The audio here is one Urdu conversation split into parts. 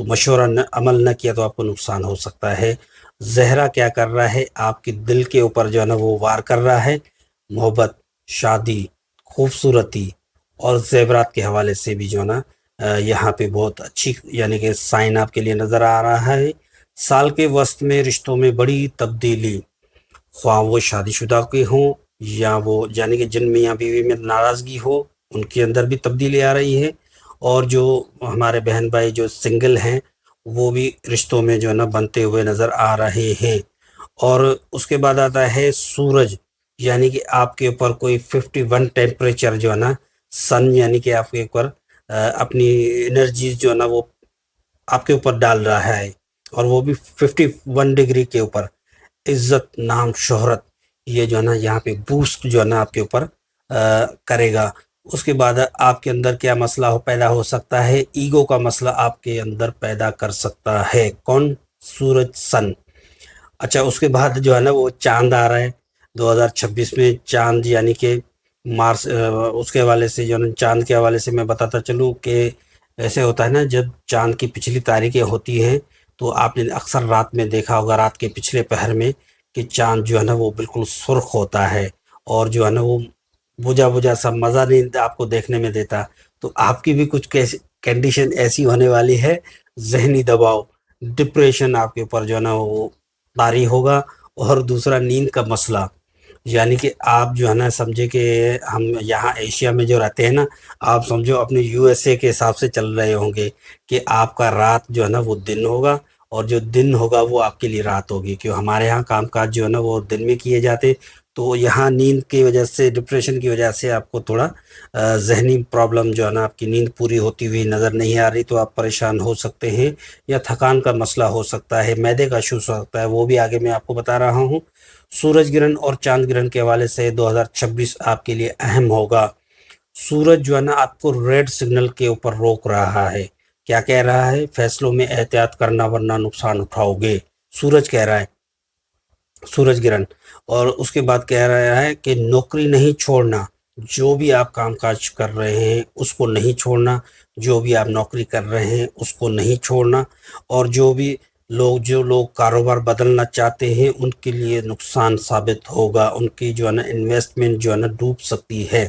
تو مشورہ عمل نہ کیا تو آپ کو نقصان ہو سکتا ہے۔ زہرہ کیا کر رہا ہے؟ آپ کے دل کے اوپر جو ہے نا وہ وار کر رہا ہے۔ محبت، شادی، خوبصورتی اور زیورات کے حوالے سے بھی جو ہے نا یہاں پہ بہت اچھی یعنی کہ سائن آپ کے لیے نظر آ رہا ہے۔ سال کے وسط میں رشتوں میں بڑی تبدیلی، خواہ وہ شادی شدہ کے ہوں یا وہ یعنی کہ جن میاں بیوی میں ناراضگی ہو ان کے اندر بھی تبدیلی آ رہی ہے، اور جو ہمارے بہن بھائی جو سنگل ہیں وہ بھی رشتوں میں جو ہے نا بنتے ہوئے نظر آ رہے ہیں۔ اور اس کے بعد آتا ہے سورج، یعنی کہ آپ کے اوپر کوئی 51 ٹیمپریچر جو ہے نا سن یعنی کہ آپ کے اوپر اپنی انرجیز جو ہے نا وہ آپ کے اوپر ڈال رہا ہے، اور وہ بھی 51 ڈگری کے اوپر۔ عزت، نام، شہرت، یہ جو ہے نا یہاں پہ بوسٹ جو ہے نا آپ کے اوپر کرے گا۔ اس کے بعد آپ کے اندر کیا مسئلہ پیدا ہو سکتا ہے؟ ایگو کا مسئلہ آپ کے اندر پیدا کر سکتا ہے۔ کون؟ سورج، سن۔ اچھا، اس کے بعد جو ہے نا وہ چاند آ رہا ہے 2026 میں۔ چاند یعنی کہ مارس، اس کے حوالے سے جو ہے نا چاند کے حوالے سے میں بتاتا چلوں کہ ایسے ہوتا ہے نا جب چاند کی پچھلی تاریخیں ہوتی ہیں تو آپ نے اکثر رات میں دیکھا ہوگا، رات کے پچھلے پہر میں، کہ چاند جو ہے نا وہ بالکل سرخ ہوتا ہے اور جو ہے نا وہ بجھا بجھا سا مزہ نہیں آپ کو دیکھنے میں دیتا۔ تو آپ کی بھی کچھ کنڈیشن ایسی ہونے والی ہے، ذہنی دباؤ، ڈپریشن آپ کے اوپر جو ہے نا وہ طاری ہوگا۔ اور دوسرا نیند کا مسئلہ، یعنی کہ آپ جو ہے نا سمجھے کہ ہم یہاں ایشیا میں جو رہتے ہیں نا، آپ سمجھو اپنے یو ایس اے کے حساب سے چل رہے ہوں گے کہ آپ کا رات جو ہے نا وہ دن ہوگا اور جو دن ہوگا وہ آپ کے لیے رات ہوگی، کیوں ہمارے ہاں کام کاج جو ہے نا وہ دن میں کیے جاتے، تو یہاں نیند کی وجہ سے، ڈپریشن کی وجہ سے آپ کو تھوڑا ذہنی پرابلم جو ہے نا، آپ کی نیند پوری ہوتی ہوئی نظر نہیں آ رہی تو آپ پریشان ہو سکتے ہیں، یا تھکان کا مسئلہ ہو سکتا ہے، معدے کا ایشو ہو سکتا ہے، وہ بھی آگے میں آپ کو بتا رہا ہوں۔ سورج گرہن اور چاند گرہن کے حوالے سے 2026 آپ کے لیے اہم ہوگا۔ سورج جو ہے نا آپ کو ریڈ سگنل کے اوپر روک رہا ہے۔ کیا کہہ رہا ہے؟ فیصلوں میں احتیاط کرنا ورنہ نقصان اٹھاؤ گے، سورج کہہ رہا ہے، سورج گرہن۔ اور اس کے بعد کہہ رہا ہے کہ نوکری نہیں چھوڑنا، جو بھی آپ کام کاج کر رہے ہیں اس کو نہیں چھوڑنا، جو بھی آپ نوکری کر رہے ہیں اس کو نہیں چھوڑنا، اور جو لوگ کاروبار بدلنا چاہتے ہیں ان کے لیے نقصان ثابت ہوگا، ان کی جو ہے نا انویسٹمنٹ جو ہے نا ڈوب سکتی ہے۔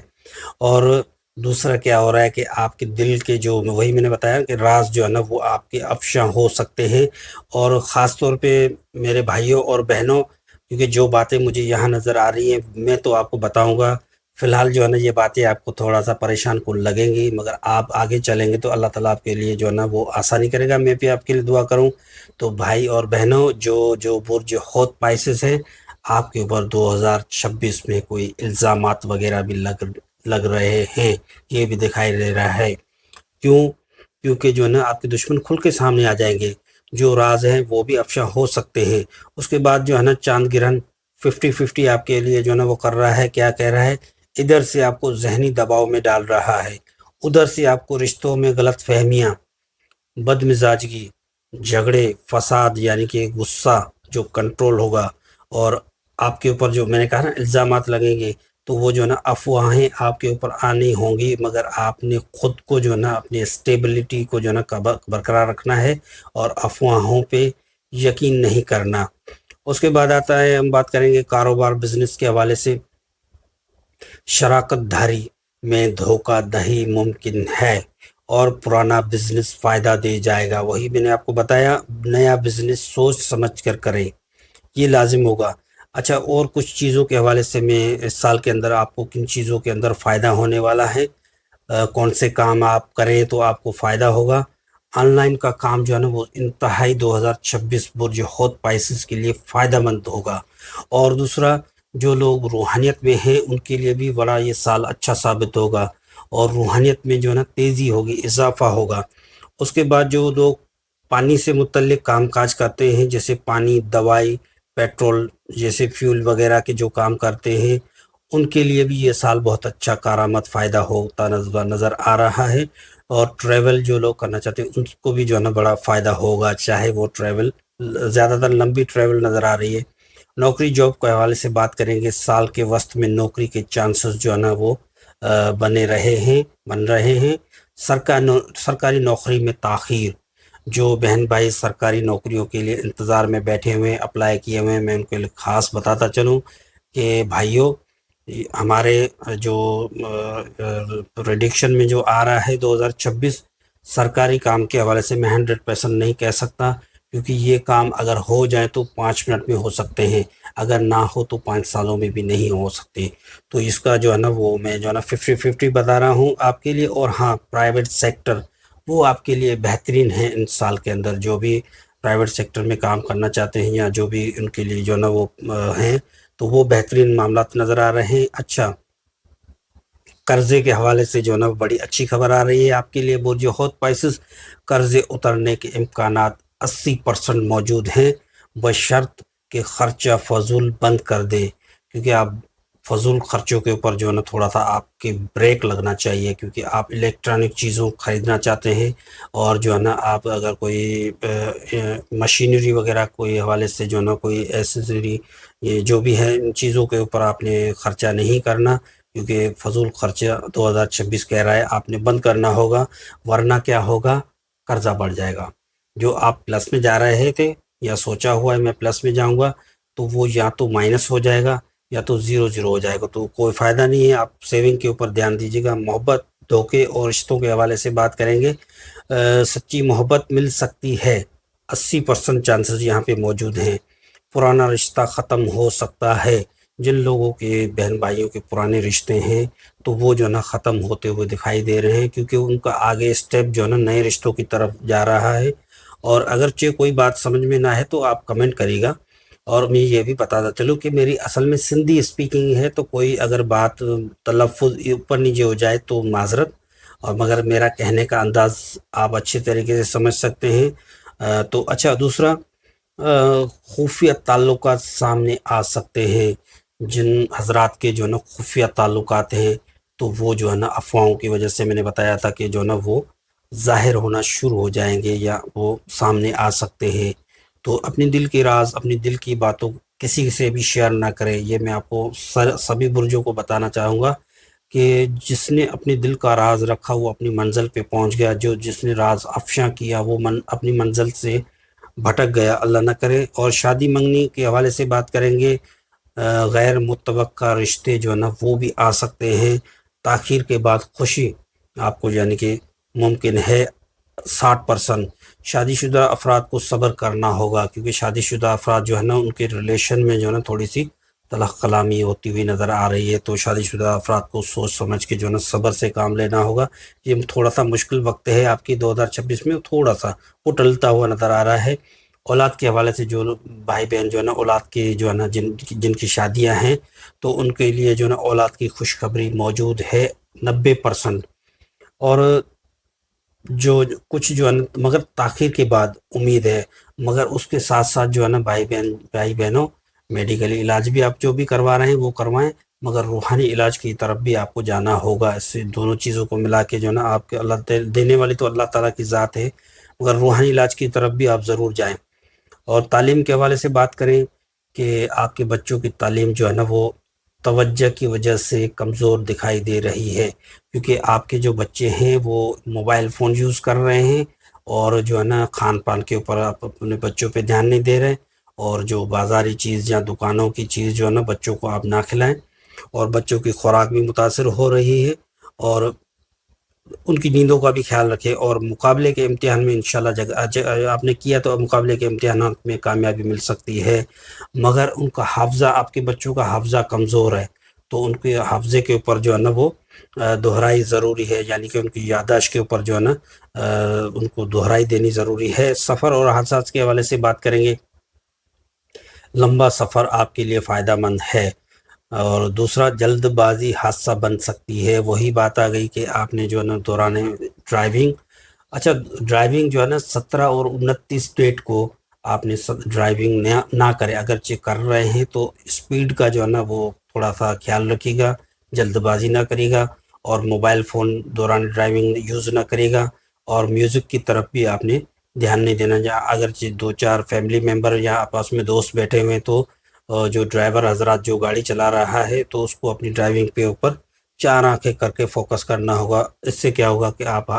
اور دوسرا کیا ہو رہا ہے کہ آپ کے دل کے جو، وہی میں نے بتایا کہ راز جو ہے نا وہ آپ کے افشاں ہو سکتے ہیں۔ اور خاص طور پہ میرے بھائیوں اور بہنوں، کیونکہ جو باتیں مجھے یہاں نظر آ رہی ہیں میں تو آپ کو بتاؤں گا، فی الحال جو ہے نا یہ باتیں آپ کو تھوڑا سا پریشان کن لگیں گی، مگر آپ آگے چلیں گے تو اللہ تعالیٰ آپ کے لیے جو ہے نا وہ آسانی کرے گا۔ میں بھی آپ کے لیے دعا کروں۔ تو بھائی اور بہنوں، جو برج حوت پائسس ہیں، آپ کے اوپر 2026 میں کوئی الزامات وغیرہ بھی لگ رہے ہیں، یہ بھی دکھائی دے رہا ہے۔ کیونکہ جو ہے نا آپ کے دشمن کھل کے سامنے آ جائیں گے، جو راز ہیں وہ بھی افشا ہو سکتے ہیں۔ اس کے بعد جو ہے نا چاند گرہن 50-50 آپ کے لیے جو ہے نا وہ کر رہا ہے۔ کیا کہہ رہا ہے؟ ادھر سے آپ کو ذہنی دباؤ میں ڈال رہا ہے، ادھر سے آپ کو رشتوں میں غلط فہمیاں، بد مزاجگی، جھگڑے، فساد یعنی کہ غصہ جو کنٹرول ہوگا، اور آپ کے اوپر جو میں نے کہا نا الزامات لگیں گے، تو وہ جو ہے نا افواہیں آپ کے اوپر آنی ہوں گی، مگر آپ نے خود کو جو ہے نا اپنی اسٹیبلٹی کو جو ہے نا برقرار رکھنا ہے اور افواہوں پہ یقین نہیں کرنا۔ اس کے بعد آتا ہے، ہم بات کریں گے کاروبار بزنس کے حوالے سے۔ شراکت داری میں دھوکہ دہی ممکن ہے اور پرانا بزنس فائدہ دے جائے گا، وہی میں نے آپ کو بتایا، نیا بزنس سوچ سمجھ کر کریں، یہ لازم ہوگا۔ اچھا، اور کچھ چیزوں کے حوالے سے میں اس سال کے اندر آپ کو کن چیزوں کے اندر فائدہ ہونے والا ہے، کون سے کام آپ کریں تو آپ کو فائدہ ہوگا۔ آن لائن کا کام جو ہے نا وہ انتہائی 2026 برج حوت پائسس کے لیے فائدہ مند ہوگا۔ اور دوسرا، جو لوگ روحانیت میں ہیں ان کے لیے بھی بڑا یہ سال اچھا ثابت ہوگا، اور روحانیت میں جو ہے نا تیزی ہوگی، اضافہ ہوگا۔ اس کے بعد جو لوگ پانی سے متعلق کام کاج کرتے ہیں، جیسے پانی، دوائی، پیٹرول جیسے فیول وغیرہ کے جو کام کرتے ہیں، ان کے لیے بھی یہ سال بہت اچھا کارآمد فائدہ ہوتا نظر آ رہا ہے۔ اور ٹریول جو لوگ کرنا چاہتے ہیں ان کو بھی جو ہے نا بڑا فائدہ ہوگا، چاہے وہ ٹریول زیادہ تر لمبی ٹریول نظر آ رہی ہے۔ نوکری جاب کے حوالے سے بات کریں گے، سال کے وسط میں نوکری کے چانسز جو ہے نا وہ بن رہے ہیں۔ سرکاری نوکری میں تاخیر، جو بہن بھائی سرکاری نوکریوں کے لیے انتظار میں بیٹھے ہوئے ہیں، اپلائی کیے ہوئے ہیں، میں ان کے لیے خاص بتاتا چلوں کہ بھائیوں، ہمارے جو پریڈکشن میں جو آ رہا ہے 2026 سرکاری کام کے حوالے سے میں 100% نہیں کہہ سکتا، کیونکہ یہ کام اگر ہو جائے تو 5 منٹ میں ہو سکتے ہیں، اگر نہ ہو تو 5 سالوں میں بھی نہیں ہو سکتے۔ تو اس کا جو ہے نا وہ میں جو ہے نا 50-50 بتا رہا ہوں آپ کے لیے۔ اور ہاں، پرائیویٹ سیکٹر وہ آپ کے لیے بہترین ہے، ان سال کے اندر جو بھی پرائیویٹ سیکٹر میں کام کرنا چاہتے ہیں یا جو بھی ان کے لیے جو ہے نا وہ ہیں، تو وہ بہترین معاملات نظر آ رہے ہیں۔ اچھا، قرضے کے حوالے سے جو ہے نا بڑی اچھی خبر آ رہی ہے آپ کے لیے برج حوت پائسز، قرضے اترنے کے امکانات 80% موجود ہیں، بشرط کہ خرچہ فضول بند کر دیں، کیونکہ آپ فضول خرچوں کے اوپر جو ہے نا تھوڑا سا آپ کے بریک لگنا چاہیے، کیونکہ آپ الیکٹرانک چیزوں خریدنا چاہتے ہیں، اور جو ہے نا آپ اگر کوئی مشینری وغیرہ کوئی حوالے سے جو ہے نا کوئی ایسیسری جو بھی ہے ان چیزوں کے اوپر آپ نے خرچہ نہیں کرنا، کیونکہ فضول خرچہ 2026 کہہ رہا ہے آپ نے بند کرنا ہوگا، ورنہ کیا ہوگا، قرضہ بڑھ جائے گا۔ جو آپ پلس میں جا رہے تھے یا سوچا ہوا ہے میں پلس میں جاؤں گا، تو وہ یا تو مائنس ہو جائے گا یا تو زیرو ہو جائے گا، تو کوئی فائدہ نہیں ہے۔ آپ سیونگ کے اوپر دھیان دیجیے گا۔ محبت، دھوکے اور رشتوں کے حوالے سے بات کریں گے، سچی محبت مل سکتی ہے، 80% چانسز یہاں پہ موجود ہیں۔ پرانا رشتہ ختم ہو سکتا ہے، جن لوگوں کے بہن بھائیوں کے پرانے رشتے ہیں تو وہ جو ہے نا ختم ہوتے ہوئے دکھائی دے رہے ہیں، کیونکہ ان کا آگے اسٹیپ جو ہے نا نئے رشتوں کی طرف جا رہا ہے۔ اور اگرچہ کوئی بات سمجھ میں نہ ہے تو آپ کمنٹ کریے گا، اور میں یہ بھی بتاتا چلوں کہ میری اصل میں سندھی اسپیکنگ ہے، تو کوئی اگر بات تلفظ اوپر نیچے ہو جائے تو معذرت، اور مگر میرا کہنے کا انداز آپ اچھے طریقے سے سمجھ سکتے ہیں۔ تو اچھا، دوسرا، خفیہ تعلقات سامنے آ سکتے ہیں، جن حضرات کے جو ہے نا خفیہ تعلقات ہیں تو وہ جو ہے نا افواہوں کی وجہ سے میں نے بتایا تھا کہ جو ہے نا وہ ظاہر ہونا شروع ہو جائیں گے یا وہ سامنے آ سکتے ہیں۔ تو اپنی دل کے راز، اپنی دل کی باتوں کسی سے بھی شیئر نہ کریں، یہ میں آپ کو سبھی برجوں کو بتانا چاہوں گا کہ جس نے اپنے دل کا راز رکھا وہ اپنی منزل پہ پہنچ گیا، جس نے راز افشاں کیا وہ اپنی منزل سے بھٹک گیا، اللہ نہ کرے۔ اور شادی منگنی کے حوالے سے بات کریں گے، غیر متوقع رشتے جو ہے نا وہ بھی آ سکتے ہیں، تاخیر کے بعد خوشی آپ کو یعنی کہ ممکن ہے 60%۔ شادی شدہ افراد کو صبر کرنا ہوگا، کیونکہ شادی شدہ افراد جو ہے نا ان کے ریلیشن میں جو ہے نا تھوڑی سی تلخ کلامی ہوتی ہوئی نظر آ رہی ہے، تو شادی شدہ افراد کو سوچ سمجھ کے جو ہے نا صبر سے کام لینا ہوگا۔ یہ تھوڑا سا مشکل وقت ہے آپ کی 2026 میں، تھوڑا سا وہ ٹلتا ہوا نظر آ رہا ہے۔ اولاد کے حوالے سے جو بھائی بہن جو ہے نا اولاد کے جو ہے نا جن کی شادیاں ہیں تو ان کے لیے جو ہے نا اولاد کی خوشخبری موجود ہے 90%۔ اور جو کچھ جو ہے نا مگر تاخیر کے بعد امید ہے، مگر اس کے ساتھ ساتھ جو ہے نا بھائی بہنوں، میڈیکل علاج بھی آپ جو بھی کروا رہے ہیں وہ کروائیں، مگر روحانی علاج کی طرف بھی آپ کو جانا ہوگا۔ اس سے دونوں چیزوں کو ملا کے جو ہے نا آپ کے اللہ دینے والی تو اللہ تعالیٰ کی ذات ہے، مگر روحانی علاج کی طرف بھی آپ ضرور جائیں۔ اور تعلیم کے حوالے سے بات کریں کہ آپ کے بچوں کی تعلیم جو ہے نا وہ توجہ کی وجہ سے کمزور دکھائی دے رہی ہے، کیونکہ آپ کے جو بچے ہیں وہ موبائل فون یوز کر رہے ہیں، اور جو ہے نا کھان پان کے اوپر آپ اپنے بچوں پہ دھیان نہیں دے رہے، اور جو بازاری چیز یا دکانوں کی چیز جو ہے نا بچوں کو آپ نہ کھلائیں، اور بچوں کی خوراک بھی متاثر ہو رہی ہے، اور ان کی نیندوں کا بھی خیال رکھے۔ اور مقابلے کے امتحان میں انشاءاللہ آپ نے کیا تو مقابلے کے امتحانات میں کامیابی مل سکتی ہے، مگر ان کا حافظہ، آپ کے بچوں کا حافظہ کمزور ہے، تو ان کے حافظے کے اوپر جو ہے نا وہ دہرائی ضروری ہے، یعنی کہ ان کی یادداشت کے اوپر جو ہے نا ان کو دہرائی دینی ضروری ہے۔ سفر اور حادثات کے حوالے سے بات کریں گے، لمبا سفر آپ کے لیے فائدہ مند ہے۔ اور دوسرا، جلد بازی حادثہ بن سکتی ہے، وہی بات آ گئی کہ آپ نے جو ہے نا دوران ڈرائیونگ، اچھا ڈرائیونگ جو ہے نا 17 اور 29 ڈیٹ کو آپ نے ڈرائیونگ نہ کرے، اگرچہ کر رہے ہیں تو اسپیڈ کا جو ہے نا وہ تھوڑا سا خیال رکھیے گا، جلد بازی نہ کرے گا، اور موبائل فون دوران ڈرائیونگ یوز نہ کرے گا، اور میوزک کی طرف بھی آپ نے دھیان نہیں دینا۔ اگرچہ 2-4 فیملی ممبر یا آپس میں دوست بیٹھے ہوئے تو جو ڈرائیور حضرات جو گاڑی چلا رہا ہے تو اس کو اپنی ڈرائیونگ پہ اوپر 4 آنکھیں کر کے فوکس کرنا ہوگا، اس سے کیا ہوگا کہ آپ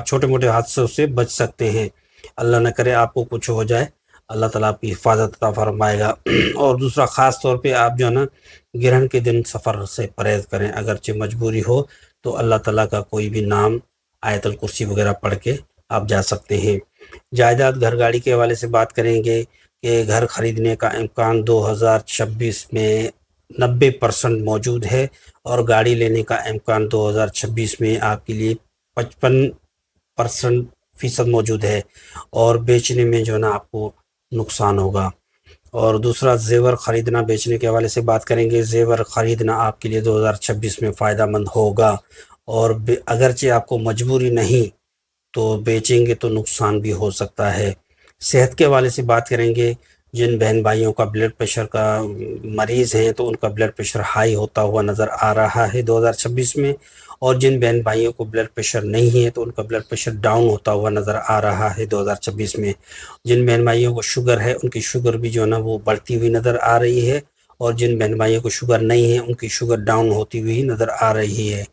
چھوٹے موٹے حادثوں سے بچ سکتے ہیں۔ اللہ نہ کرے آپ کو کچھ ہو جائے، اللہ تعالیٰ آپ کی حفاظت عطا فرمائے گا۔ اور دوسرا خاص طور پہ آپ جو ہے نا گرہن کے دن سفر سے پرہیز کریں، اگرچہ مجبوری ہو تو اللہ تعالیٰ کا کوئی بھی نام، آیت الکرسی وغیرہ پڑھ کے آپ جا سکتے ہیں۔ جائیداد گھر گاڑی کے حوالے سے بات کریں گے کہ گھر خریدنے کا امکان 2026 میں 90% موجود ہے، اور گاڑی لینے کا امکان 2026 میں آپ کے لیے 55% موجود ہے، اور بیچنے میں جو ہے نا آپ کو نقصان ہوگا۔ اور دوسرا زیور خریدنا بیچنے کے حوالے سے بات کریں گے۔ زیور خریدنا آپ کے لیے 2026 میں فائدہ مند ہوگا، اور اگرچہ آپ کو مجبوری نہیں تو بیچیں گے تو نقصان بھی ہو سکتا ہے۔ صحت کے حوالے سے بات کریں گے۔ جن بہن بھائیوں کا بلڈ پریشر کا مریض ہیں تو ان کا بلڈ پریشر ہائی ہوتا ہوا نظر آ رہا ہے 2026 میں، اور جن بہن بھائیوں کو بلڈ پریشر نہیں ہے تو ان کا بلڈ پریشر ڈاؤن ہوتا ہوا نظر آ رہا ہے 2026 میں۔ جن بہن بھائیوں کو شوگر ہے ان کی شوگر بھی جو ہے نا وہ بڑھتی ہوئی نظر آ رہی ہے، اور جن بہن بھائیوں کو شوگر نہیں ہے ان کی شوگر ڈاؤن ہوتی ہوئی نظر آ رہی ہے۔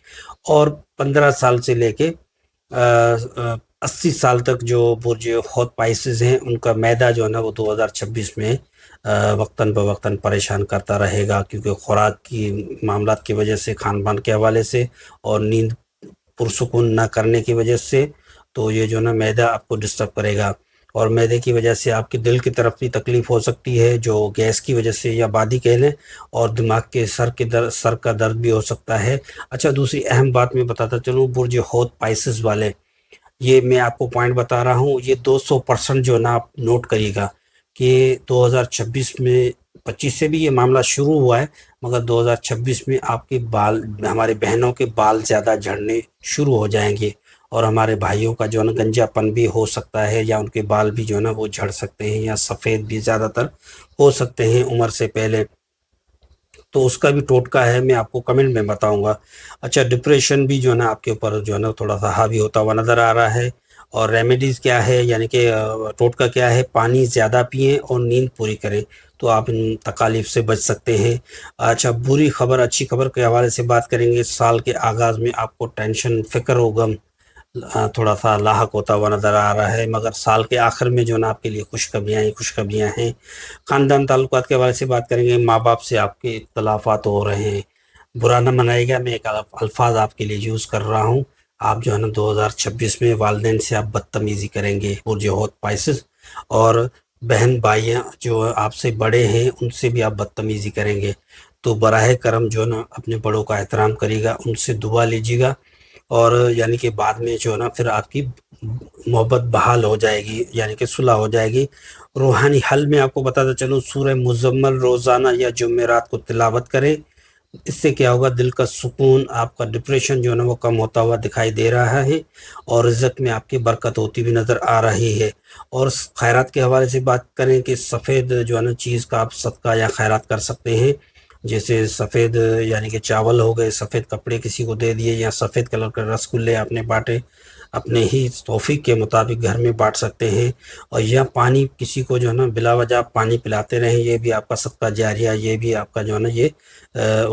اور 15 سال سے لے کے 80 سال تک جو برج حوت پائسز ہیں ان کا میدہ جو ہے نا وہ 2026 میں وقتاً بوقتاً پریشان کرتا رہے گا، کیونکہ خوراک کی معاملات کی وجہ سے، کھان پان کے حوالے سے، اور نیند پرسکون نہ کرنے کی وجہ سے، تو یہ جو ہے نا میدہ آپ کو ڈسٹرب کرے گا، اور میدے کی وجہ سے آپ کے دل کی طرف بھی تکلیف ہو سکتی ہے جو گیس کی وجہ سے یا بادی کہہ لیں، اور دماغ کے سر کا درد بھی ہو سکتا ہے۔ اچھا، دوسری اہم بات میں بتاتا چلوں، برج حوت پائسز والے، یہ میں آپ کو پوائنٹ بتا رہا ہوں، یہ 200% جو ہے نا آپ نوٹ کریے گا کہ 2026 میں 25 سے بھی یہ معاملہ شروع ہوا ہے، مگر 2026 میں آپ کے بال، ہمارے بہنوں کے بال زیادہ جھڑنے شروع ہو جائیں گے، اور ہمارے بھائیوں کا جو ہے نا گنجا پن بھی ہو سکتا ہے، یا ان کے بال بھی جو ہے نا وہ جھڑ سکتے ہیں، یا سفید بھی زیادہ تر ہو سکتے ہیں عمر سے پہلے، تو اس کا بھی ٹوٹکا ہے، میں آپ کو کمنٹ میں بتاؤں گا۔ اچھا، ڈپریشن بھی جو ہے نا آپ کے اوپر جو ہے نا تھوڑا سا حاوی ہوتا ہوا نظر آ رہا ہے، اور ریمیڈیز کیا ہے، یعنی کہ ٹوٹکا کیا ہے، پانی زیادہ پئیں اور نیند پوری کریں تو آپ ان تکالیف سے بچ سکتے ہیں۔ اچھا، بری خبر اچھی خبر کے حوالے سے بات کریں گے۔ سال کے آغاز میں آپ کو ٹینشن، فکر و غم تھوڑا سا لاحق ہوتا ہوا نظر آ رہا ہے، مگر سال کے آخر میں جو ہے نا آپ کے لیے خوشخبریاں ہیں۔ خاندان تعلقات کے حوالے سے بات کریں گے۔ ماں باپ سے آپ کے اختلافات ہو رہے ہیں، برا نہ منائے گا، میں ایک الفاظ آپ کے لیے یوز کر رہا ہوں، آپ جو ہے نا 2026 میں والدین سے آپ بدتمیزی کریں گے، برج حوت پائسز، اور بہن بھائیاں جو آپ سے بڑے ہیں ان سے بھی آپ بدتمیزی کریں گے، تو براہ کرم جو ہے نا اپنے بڑوں کا احترام کریے گا، ان سے دعا لیجیے گا، اور یعنی کہ بعد میں جو ہے نا پھر آپ کی محبت بحال ہو جائے گی، یعنی کہ صلح ہو جائے گی۔ روحانی حل میں آپ کو بتاتا چلوں، سورہ مزمل روزانہ یا جمعرات کو تلاوت کریں، اس سے کیا ہوگا، دل کا سکون، آپ کا ڈپریشن جو ہے نا وہ کم ہوتا ہوا دکھائی دے رہا ہے، اور رزق میں آپ کی برکت ہوتی ہوئی نظر آ رہی ہے۔ اور خیرات کے حوالے سے بات کریں کہ سفید جو ہے نا چیز کا آپ صدقہ یا خیرات کر سکتے ہیں، جیسے سفید یعنی کہ چاول ہو گئے، سفید کپڑے کسی کو دے دیے، یا سفید کلر کے رسگلے آپ نے بانٹے، اپنے ہی توفیق کے مطابق گھر میں بانٹ سکتے ہیں، اور یا پانی کسی کو جو ہے نا بلا وجہ آپ پانی پلاتے رہیں، یہ بھی آپ کا صدقہ جاریہ، یہ بھی آپ کا جو ہے نا یہ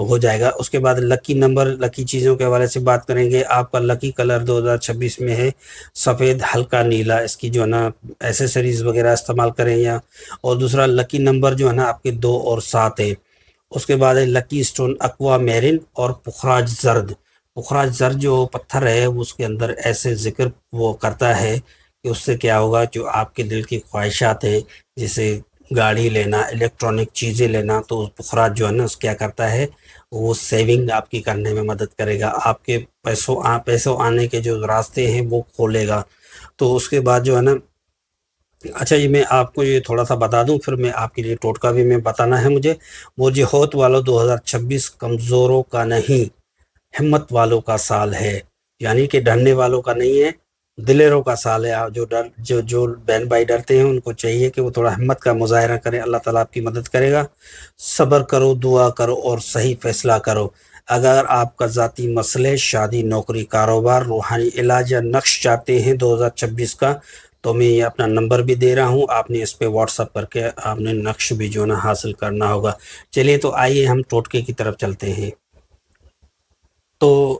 ہو جائے گا۔ اس کے بعد لکی نمبر، لکی چیزوں کے حوالے سے بات کریں گے۔ آپ کا لکی کلر 2026 میں ہے سفید ہلکا نیلا، اس کی جو ہے نا ایسیسریز وغیرہ استعمال کریں، یا اور دوسرا لکی نمبر جو ہے نا آپ کے 2 اور 7 ہے۔ اس کے بعد ہے لکی سٹون اکوا میرن اور پخراج زرد۔ پخراج زرد جو پتھر ہے اس کے اندر ایسے ذکر وہ کرتا ہے کہ اس سے کیا ہوگا، جو آپ کے دل کی خواہشات ہیں، جیسے گاڑی لینا، الیکٹرانک چیزیں لینا، تو پخراج جو ہے نا اس کیا کرتا ہے، وہ سیونگ آپ کی کرنے میں مدد کرے گا، آپ کے پیسوں آنے کے جو راستے ہیں وہ کھولے گا۔ تو اس کے بعد جو ہے نا، اچھا یہ میں آپ کو یہ تھوڑا سا بتا دوں، پھر میں آپ کے لیے ٹوٹکا بھی میں بتانا ہے مجھے۔ برج حوت والوں 2026 کمزوروں کا نہیں، ہمت والوں کا سال ہے، یعنی کہ ڈرنے والوں کا نہیں ہے، دلیروں کا سال ہے۔ جو بہن بھائی ڈرتے ہیں ان کو چاہیے کہ وہ تھوڑا ہمت کا مظاہرہ کریں، اللہ تعالیٰ آپ کی مدد کرے گا۔ صبر کرو، دعا کرو اور صحیح فیصلہ کرو۔ اگر آپ کا ذاتی مسئلے، شادی، نوکری، کاروبار، روحانی علاج یا نقش چاہتے ہیں 2026 کا، تو میں یہ اپنا نمبر بھی دے رہا ہوں، آپ نے اس پہ واٹس اپ کر کے آپ نے نقش بھی جو ہے نا حاصل کرنا ہوگا۔ چلیے تو آئیے ہم ٹوٹکے کی طرف چلتے ہیں۔ تو